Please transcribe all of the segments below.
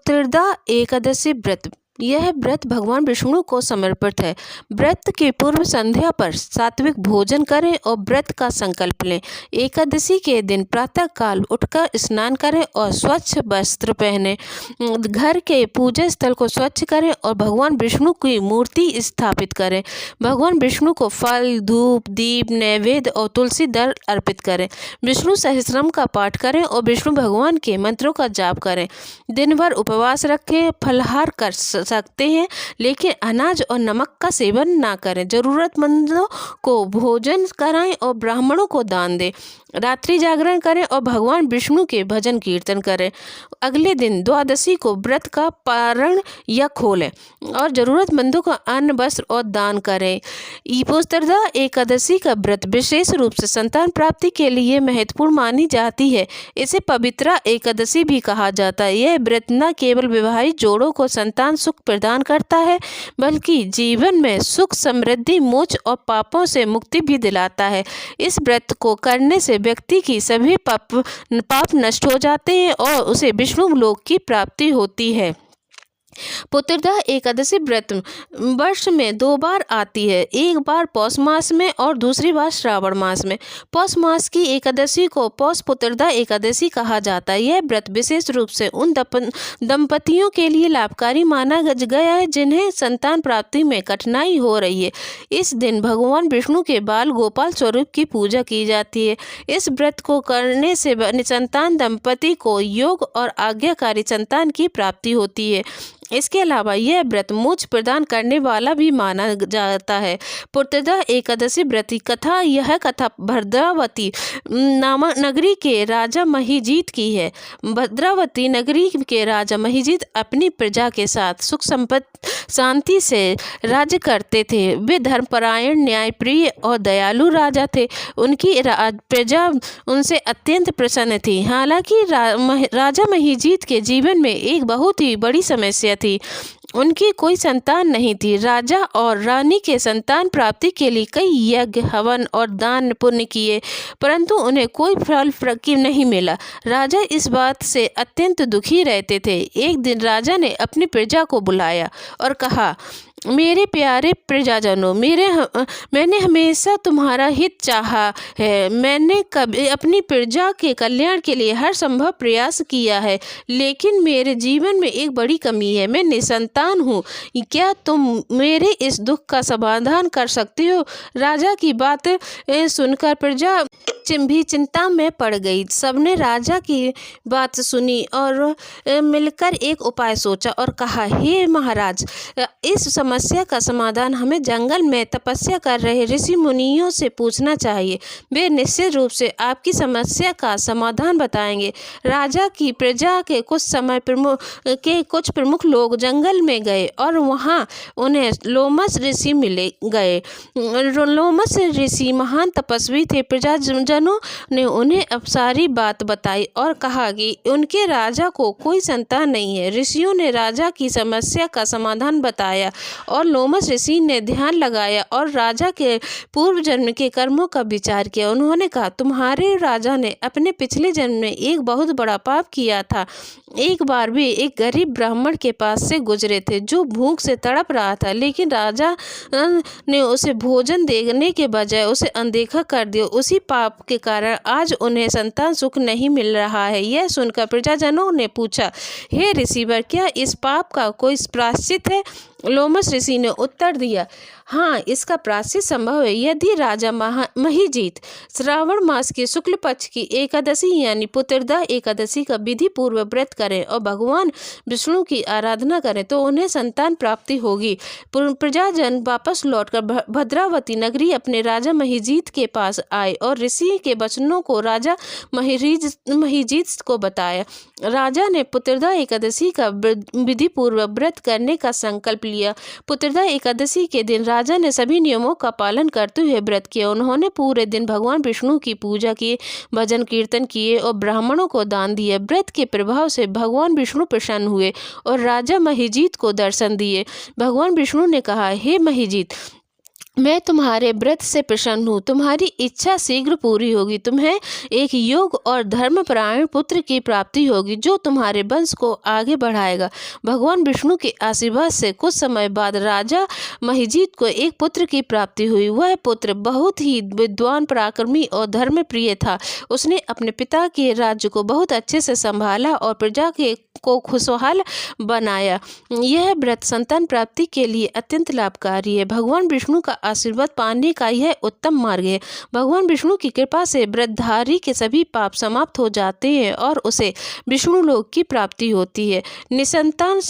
पुत्रदा एकादशी व्रत। यह व्रत भगवान विष्णु को समर्पित है। व्रत की पूर्व संध्या पर सात्विक भोजन करें और व्रत का संकल्प लें। एकादशी के दिन प्रातः काल उठकर स्नान करें और स्वच्छ वस्त्र पहनें। घर के पूजा स्थल को स्वच्छ करें और भगवान विष्णु की मूर्ति स्थापित करें। भगवान विष्णु को फल, धूप, दीप, नैवेद्य और तुलसी दल अर्पित करें। विष्णु सहस्त्रनाम का पाठ करें और विष्णु भगवान के मंत्रों का जाप करें। दिन भर उपवास रखें। फलाहार कर सकते हैं लेकिन अनाज और नमक का सेवन ना करें। जरूरतमंदों को भोजन कराएं और ब्राह्मणों को दान दें। रात्रि जागरण करें और भगवान विष्णु के भजन कीर्तन करें। अगले दिन द्वादशी को व्रत का पारण या खोलें और जरूरतमंदों को अन्न, वस्त्र और दान करें। पुत्रदा एकादशी का व्रत विशेष रूप से संतान प्राप्ति के लिए महत्वपूर्ण मानी जाती है। इसे पवित्रा एकादशी भी कहा जाता है। यह व्रत न केवल विवाहित जोड़ों को संतान सुख प्रदान करता है बल्कि जीवन में सुख, समृद्धि, मोक्ष और पापों से मुक्ति भी दिलाता है। इस व्रत को करने से व्यक्ति की सभी पाप नष्ट हो जाते हैं और उसे विष्णु लोक की प्राप्ति होती है। पुत्रदा एकादशी व्रत वर्ष में 2 बार आती है, एक बार पौष मास में और दूसरी बार श्रावण मास में। पौष मास की एकादशी को पौष पुत्रदा एकादशी कहा जाता है। यह व्रत विशेष रूप से उन दंपतियों के लिए लाभकारी माना गया है जिन्हें संतान प्राप्ति में कठिनाई हो रही है। इस दिन भगवान विष्णु के बाल गोपाल स्वरूप की पूजा की जाती है। इस व्रत को करने से निसंतान दंपति को योग और आज्ञाकारी संतान की प्राप्ति होती है। इसके अलावा यह व्रत मोक्ष प्रदान करने वाला भी माना जाता है। पुत्रदा एकादशी व्रत की कथा। यह कथा भद्रावती नामक नगरी के राजा महिजीत की है। भद्रावती नगरी के राजा महिजीत अपनी प्रजा के साथ सुख संपत्ति शांति से राज्य करते थे। वे धर्मपरायण, न्यायप्रिय और दयालु राजा थे। उनकी प्रजा उनसे अत्यंत प्रसन्न थी। हालांकि राजा महिजीत के जीवन में एक बहुत ही बड़ी समस्या थी। उनकी कोई संतान नहीं थी। राजा और रानी के संतान प्राप्ति के लिए कई यज्ञ, हवन और दान पुण्य किए परंतु उन्हें कोई फल नहीं मिला। राजा इस बात से अत्यंत दुखी रहते थे। एक दिन राजा ने अपनी प्रजा को बुलाया और कहा, मेरे प्यारे प्रजाजनों, मैंने हमेशा तुम्हारा हित चाहा है। मैंने कभी अपनी प्रजा के कल्याण के लिए हर संभव प्रयास किया है लेकिन मेरे जीवन में एक बड़ी कमी है। मैं निसंतान हूँ। क्या तुम मेरे इस दुख का समाधान कर सकते हो? राजा की बात सुनकर प्रजा भी चिंता में पड़ गई। सबने राजा की बात सुनी और मिलकर एक उपाय सोचा और कहा, हे महाराज, इस समस्या का समाधान हमें जंगल में तपस्या कर रहे ऋषि मुनियों से पूछना चाहिए। वे निश्चित रूप से आपकी समस्या का समाधान बताएंगे। राजा की प्रजा के कुछ प्रमुख लोग जंगल में गए और वहां उन्हें लोमस ऋषि मिले गए। लोमस ऋषि महान तपस्वी थे। प्रजाजनों ने उन्हें अब सारी बात बताई और कहा कि उनके राजा को कोई संतान नहीं है। ऋषियों ने राजा की समस्या का समाधान बताया और लोमस ऋषि ने ध्यान लगाया और राजा के पूर्व जन्म के कर्मों का विचार किया। उन्होंने कहा, तुम्हारे राजा ने अपने पिछले जन्म में एक बहुत बड़ा पाप किया था। एक बार वे एक गरीब ब्राह्मण के पास से गुजरे थे जो भूख से तड़प रहा था लेकिन राजा ने उसे भोजन देने के बजाय उसे अनदेखा कर दिया। उसी पाप के कारण आज उन्हें संतान सुख नहीं मिल रहा है। यह सुनकर प्रजाजनों ने पूछा, हे ऋषिवर, क्या इस पाप का कोई प्रायश्चित है? लोमस ऋषि ने उत्तर दिया, हाँ, इसका प्रायश्चित संभव है यदि राजा महिजीत श्रावण मास के शुक्ल पक्ष की एकादशी यानी पुत्रदा एकादशी का विधि पूर्व व्रत करें और भगवान विष्णु की आराधना करें तो उन्हें संतान प्राप्ति होगी। प्रजाजन वापस लौटकर भद्रावती नगरी अपने राजा महिजीत के पास आए और ऋषि के वचनों को राजा महिजीत को बताया। राजा ने पुत्रदा एकादशी का विधि पूर्व व्रत करने का संकल्प लिया। पुत्रदा एकादशी के दिन राजा ने सभी नियमों का पालन करते हुए व्रत किया। उन्होंने पूरे दिन भगवान विष्णु की पूजा की, भजन कीर्तन किए और ब्राह्मणों को दान दिया। व्रत के प्रभाव से भगवान विष्णु प्रसन्न हुए और राजा महिजीत को दर्शन दिए। भगवान विष्णु ने कहा, हे महिजीत, मैं तुम्हारे व्रत से प्रसन्न हूँ। तुम्हारी इच्छा शीघ्र पूरी होगी। तुम्हें एक योग और धर्मपरायण पुत्र की प्राप्ति होगी जो तुम्हारे वंश को आगे बढ़ाएगा। भगवान विष्णु के आशीर्वाद से कुछ समय बाद राजा महिजीत को एक पुत्र की प्राप्ति हुई। वह पुत्र बहुत ही विद्वान, पराक्रमी और धर्मप्रिय था। उसने अपने पिता के राज्य को बहुत अच्छे से संभाला और प्रजा को खुशहाल बनाया। यह व्रत संतान प्राप्ति के लिए अत्यंत लाभकारी है। भगवान विष्णु का आशीर्वाद पाने का यह उत्तम मार्ग है। भगवान विष्णु की कृपा से व्रतधारी के सभी पाप समाप्त हो जाते हैं और उसे विष्णु लोक की प्राप्ति होती है। निसंतान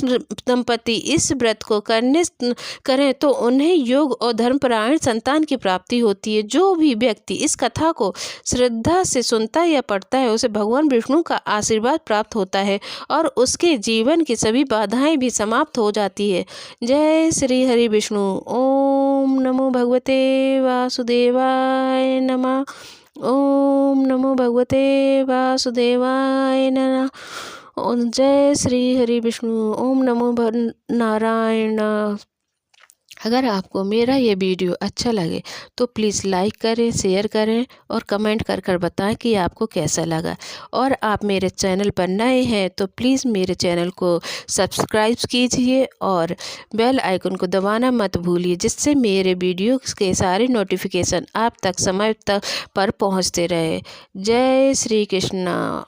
दंपति इस व्रत को करें तो उन्हें योग और धर्मपरायण संतान की प्राप्ति होती है। जो भी व्यक्ति इस कथा को श्रद्धा से सुनता या पढ़ता है उसे भगवान विष्णु का आशीर्वाद प्राप्त होता है और उसके जीवन की सभी बाधाएं भी समाप्त हो जाती है। जय श्री हरि विष्णु। ओम नमो भगवते वासुदेवाय नमः। ओम नमो भगवते वासुदेवाय नमः। जय श्री हरि विष्णु। ओम नमो नारायण। अगर आपको मेरा ये वीडियो अच्छा लगे तो प्लीज़ लाइक करें, शेयर करें और कमेंट कर कर बताएं कि आपको कैसा लगा। और आप मेरे चैनल पर नए हैं तो प्लीज़ मेरे चैनल को सब्सक्राइब कीजिए और बेल आइकन को दबाना मत भूलिए, जिससे मेरे वीडियो के सारे नोटिफिकेशन आप तक समय तक पर पहुंचते रहे। जय श्री कृष्णा।